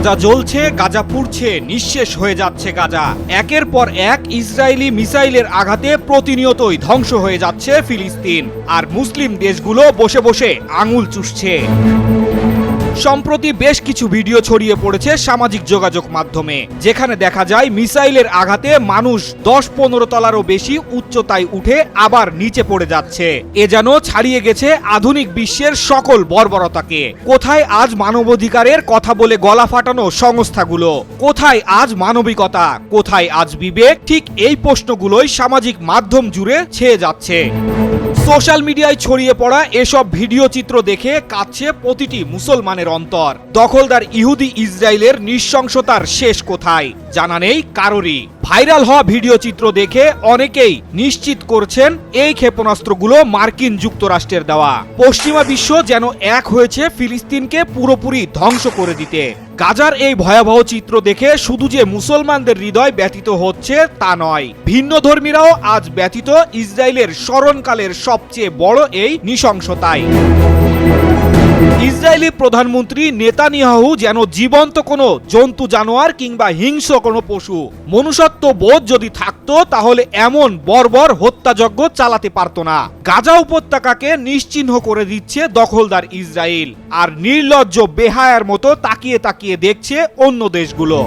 গাজা জ্বলছে, গাজা পুড়ছে, নিঃশেষ হয়ে যাচ্ছে গাজা। একের পর এক ইসরায়েলি মিসাইলের আঘাতে প্রতিনিয়তই ধ্বংস হয়ে যাচ্ছে ফিলিস্তিন, আর মুসলিম দেশগুলো বসে বসে আঙুল চুষছে। সম্প্রতি বেশ কিছু ভিডিও ছড়িয়ে পড়েছে সামাজিক যোগাযোগ মাধ্যমে, যেখানে দেখা যায় মিসাইলের আঘাতে মানুষ 10-15 তলারও বেশি উচ্চতায় উঠে আবার নিচে পড়ে যাচ্ছে। এ যেন ছাড়িয়ে গেছে আধুনিক বিশ্বের সকল বর্বরতাকে। কোথায় আজ মানবাধিকারের কথা বলে গলা ফাটানো সংস্থাগুলো? কোথায় আজ মানবিকতা? কোথায় আজ বিবেক? ঠিক এই প্রশ্নগুলোই সামাজিক মাধ্যম জুড়ে ছেয়ে যাচ্ছে। সোশ্যাল মিডিয়ায় ছড়িয়ে পড়া এসব ভিডিও চিত্র দেখে কাঁদছে প্রতিটি মুসলমানের অন্তর। দখলদার ইহুদি ইসরায়েলের নৃশংসতার শেষ কোথায় জানা নেই কারোরই। ভাইরাল হওয়া ভিডিও চিত্র দেখে অনেকেই নিশ্চিত করছেন এই ক্ষেপণাস্ত্রগুলো মার্কিন যুক্তরাষ্ট্রের দেওয়া। পশ্চিমা বিশ্ব যেন এক হয়েছে ফিলিস্তিনকে পুরোপুরি ধ্বংস করে দিতে। গাজার এই ভয়াবহ চিত্র দেখে শুধু যে মুসলমানদের হৃদয় ব্যথিত হচ্ছে তা নয়, ভিন্ন ধর্মীরাও আজ ব্যথিত ইসরায়েলের স্মরণকালের সবচেয়ে বড় এই নৃশংসতায়। ইসরায়েলি প্রধানমন্ত্রী নেতানিয়াহু যেন জীবন্ত কোনো জন্তু জানোয়ার কিংবা হিংস্র কোনো পশু। মনুষ্যত্ব বোধ যদি থাকতো তাহলে এমন বর্বর হত্যাযজ্ঞ চালাতে পারত না। গাজা উপত্যকাকে নিশ্চিহ্ন করে দিচ্ছে দখলদার ইসরায়েল, আর নির্লজ্জ বেহায়ার মতো তাকিয়ে তাকিয়ে দেখছে অন্য দেশগুলো।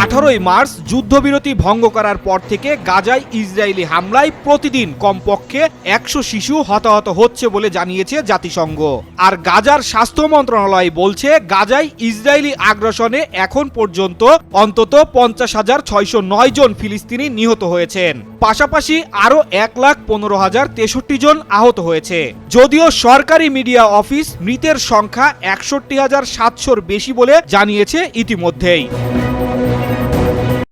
18 মার্চ যুদ্ধবিরতি ভঙ্গ করার পর থেকে গাজায় ইসরায়েলি হামলায় প্রতিদিন কমপক্ষে 100 শিশু হতাহত হচ্ছে বলে জানিয়েছে জাতিসংঘ। আর গাজার স্বাস্থ্য মন্ত্রণালয় বলছে গাজায় ইসরায়েলি আগ্রাসনে এখন পর্যন্ত অন্তত 50,609 জন ফিলিস্তিনি নিহত হয়েছেন। পাশাপাশি আরো 1,15,063 জন আহত হয়েছে। যদিও সরকারি মিডিয়া অফিস মৃতের সংখ্যা 61,700-র বেশি বলে জানিয়েছে ইতিমধ্যেই।